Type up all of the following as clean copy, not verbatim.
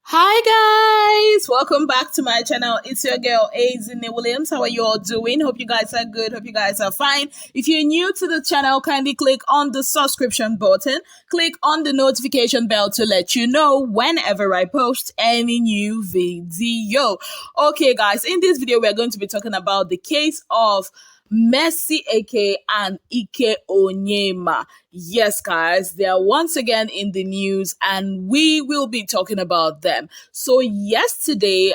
Hi guys, welcome back to my channel. It's your girl Azine Williams. How are you all doing? Hope you guys are good. Hope you guys are fine. If you're new to the channel, kindly click on the subscription button. Click on the notification bell to let you know whenever I post any new video. Okay guys, in this video we're going to be talking about the case of Mercy Eke and Ike Onyema. Yes, guys, they are once again in the news and we will be talking about them. So yesterday,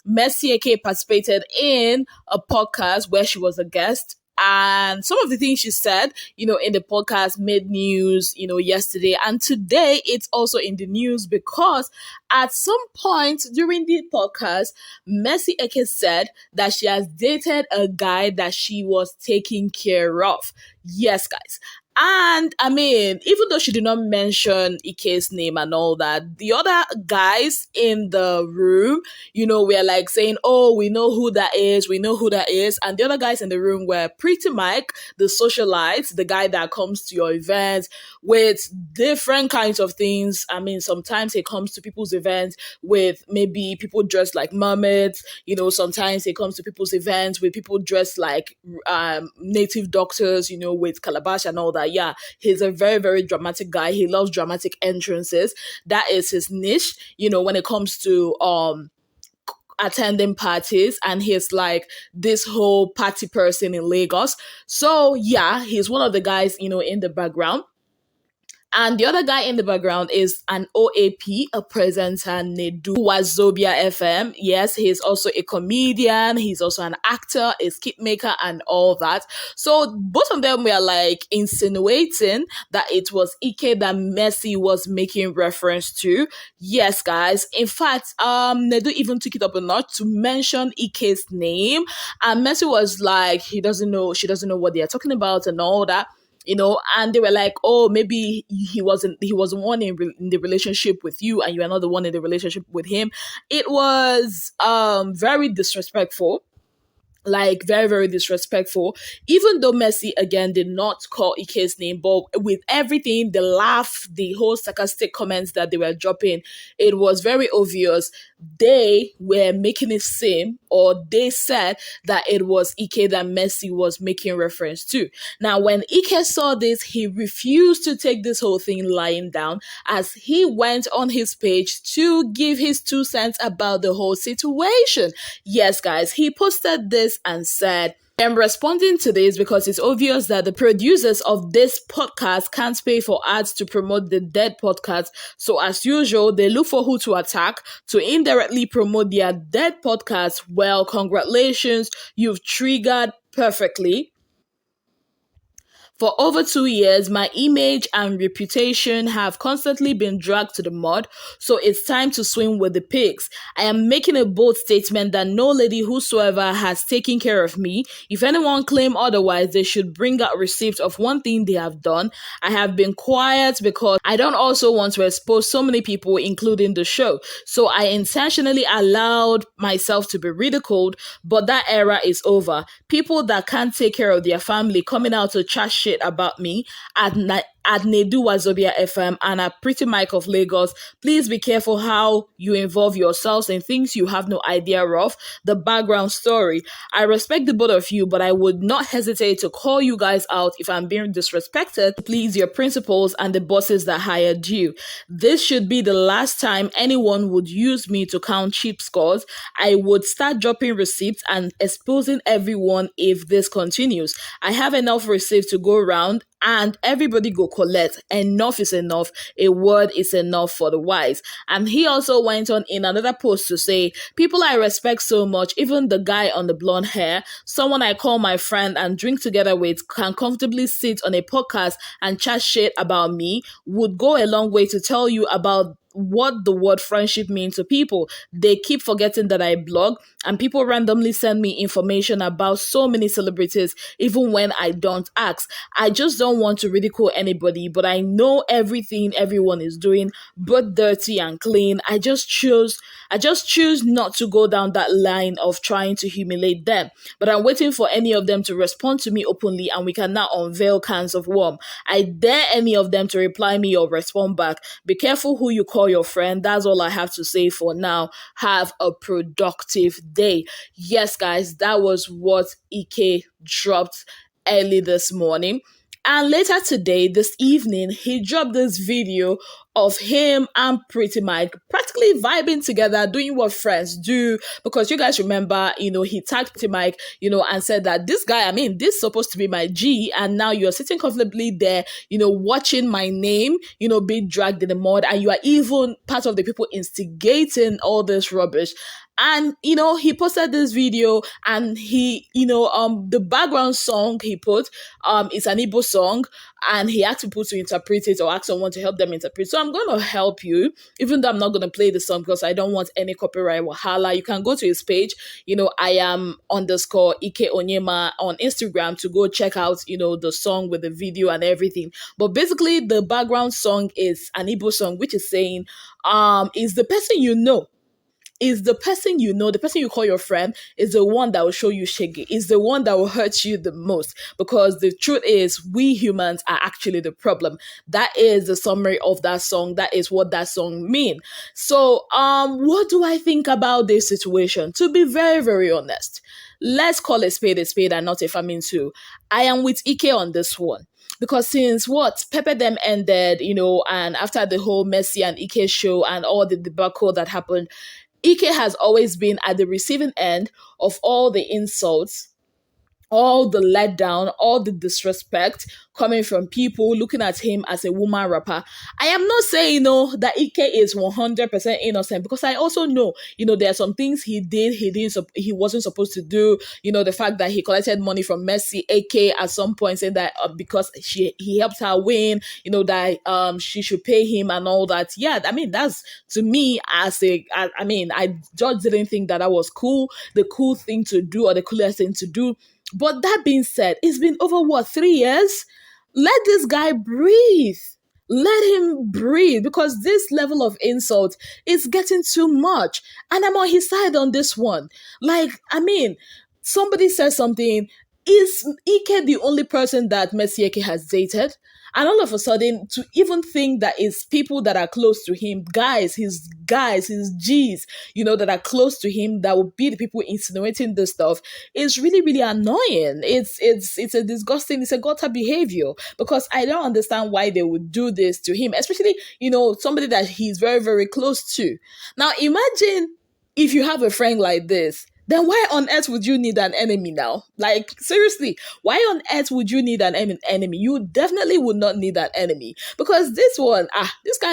Mercy Eke participated in a podcast where she was a guest. And some of the things she said, in the podcast made news, yesterday. And today it's also in the news because at some point during the podcast, Mercy Eke said that she has dated a guy that she was taking care of. Yes, guys. And I mean, even though she did not mention Ike's name and all that, the other guys in the room, were like saying, oh, we know who that is, we know who that is. And the other guys in the room were Pretty Mike, the socialite, the guy that comes to your events with different kinds of things. I mean, sometimes he comes to people's events with maybe people dressed like mermaids, sometimes he comes to people's events with people dressed like native doctors, with calabash and all that. Yeah, he's a very, very dramatic guy. He loves dramatic entrances. That is his niche, when it comes to attending parties, and he's like this whole party person in Lagos. So yeah, he's one of the guys, in the background. And the other guy in the background is an OAP, a presenter, Nedu Wazobia FM. Yes, he's also a comedian. He's also an actor, a skit maker, and all that. So both of them were like insinuating that it was Ike that Mercy was making reference to. Yes, guys. In fact, Nedu even took it up a notch to mention Ike's name. And Mercy was like, she doesn't know what they are talking about and all that. And they were like, oh, maybe he wasn't one in the relationship with you and you are not the one in the relationship with him. It was very disrespectful. Like very, very disrespectful. Even though Mercy again did not call Ike's name, but with everything, the laugh, the whole sarcastic comments that they were dropping, it was very obvious they were making it seem, or they said that it was Ike that Mercy was making reference to. Now, when Ike saw this, he refused to take this whole thing lying down as he went on his page to give his 2 cents about the whole situation. Yes, guys, he posted this and said, I'm responding to this because it's obvious that the producers of this podcast can't pay for ads to promote the dead podcast. So as usual, they look for who to attack to indirectly promote their dead podcast. Well, congratulations, you've triggered perfectly. For over 2 years, my image and reputation have constantly been dragged to the mud, so it's time to swim with the pigs. I am making a bold statement that no lady whosoever has taken care of me. If anyone claim otherwise, they should bring out receipts of one thing they have done. I have been quiet because I don't also want to expose so many people, including the show. So I intentionally allowed myself to be ridiculed, but that era is over. People that can't take care of their family coming out to chat shit about me at Nedu Wazobia FM and at Pretty Mike of Lagos. Please be careful how you involve yourselves in things you have no idea of, the background story. I respect the both of you, but I would not hesitate to call you guys out if I'm being disrespected to please your principals and the bosses that hired you. This should be the last time anyone would use me to count cheap scores. I would start dropping receipts and exposing everyone if this continues. I have enough receipts to go around and everybody go collect. Enough is enough. A word is enough for the wise. And he also went on in another post to say, people I respect so much, even the guy on the blonde hair, someone I call my friend and drink together with, can comfortably sit on a podcast and chat shit about me, would go a long way to tell you about what the word friendship means to people. They keep forgetting that I blog, and people randomly send me information about so many celebrities even when I don't ask. I just don't want to ridicule anybody, but I know everything everyone is doing, both dirty and clean. I just choose not to go down that line of trying to humiliate them. But I'm waiting for any of them to respond to me openly, and we can now unveil cans of worm. I dare any of them to reply me or respond back. Be careful who you call call your friend. That's all I have to say for now. Have a productive day. Yes, guys, that was what Ike dropped early this morning. And later today, this evening, he dropped this video of him and Pretty Mike practically vibing together, doing what friends do. Because you guys remember, he tagged Pretty Mike, and said that this guy, this is supposed to be my G, and now you're sitting comfortably there, watching my name, being dragged in the mud, and you are even part of the people instigating all this rubbish. And he posted this video, and the background song he put is an Igbo song, and he asked people to interpret it or ask someone to help them interpret. So I'm going to help you, even though I'm not going to play the song because I don't want any copyright wahala. You can go to his page, I am underscore Ike Onyema on Instagram to go check out, the song with the video and everything. But basically, the background song is an Igbo song, which is saying, is the person the person the person you call your friend is the one that will show you shaggy, is the one that will hurt you the most. Because the truth is, we humans are actually the problem. That is the summary of that song. That is what that song means. So, what do I think about this situation? To be very, very honest, let's call a spade and not a famine too. I am with Ike on this one. Because since Pepper them ended, and after the whole Messi and Ike show and all the debacle that happened, Ike has always been at the receiving end of all the insults, all the letdown, all the disrespect coming from people looking at him as a woman rapper. I am not saying, that Ike is 100% innocent, because I also know, there are some things he wasn't supposed to do. The fact that he collected money from Messi, AK, at some point saying that because he helped her win, that she should pay him and all that. Yeah, that's, to me, I just didn't think that was cool, the cool thing to do or the coolest thing to do. But that being said, it's been over 3 years? Let this guy breathe. Let him breathe, because this level of insult is getting too much. And I'm on his side on this one. Somebody says something. Is Ike the only person that Messi Eke has dated? And all of a sudden, to even think that it's people that are close to him, his G's, that are close to him, that will be the people insinuating this stuff, is really, really annoying. It's a disgusting, it's a gutter behavior, because I don't understand why they would do this to him, especially, somebody that he's very, very close to. Now, imagine if you have a friend like this. Then why on earth would you need an enemy now? Like, seriously, why on earth would you need an enemy? You definitely would not need an enemy. Because this kind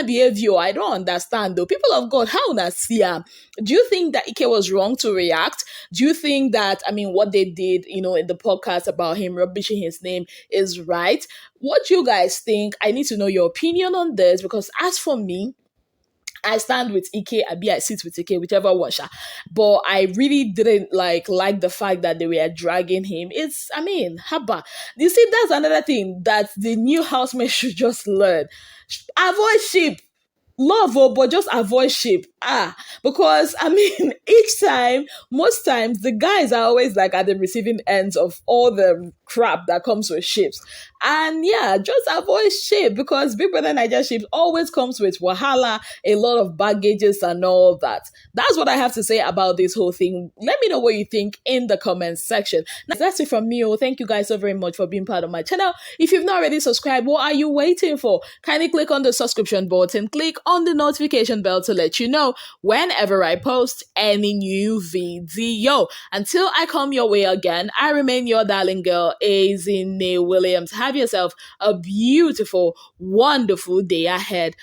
of behavior, I don't understand though. People of God, how na see am? Do you think that Ike was wrong to react? Do you think that, what they did, in the podcast about him rubbishing his name is right? What do you guys think? I need to know your opinion on this, because as for me, I stand with Ike, I sit with Ike, whichever one. But I really didn't like the fact that they were dragging him. Haba. You see, that's another thing that the new housemates should just learn. Avoid sheep. Love, but just avoid sheep. Because most times the guys are always at the receiving ends of all the crap that comes with ships. And yeah, just avoid ship, because Big Brother Niger ship always comes with wahala, a lot of baggages and all that. That's what I have to say about this whole thing. Let me know what you think in the comments section. Now, that's it from me. Thank you guys so very much for being part of my channel. If you've not already subscribed, what are you waiting for? Kindly click on the subscription button, click on the notification bell to let you know whenever I post any new video. Until I come your way again, I remain your darling girl, Azine Williams. Have yourself a beautiful, wonderful day ahead.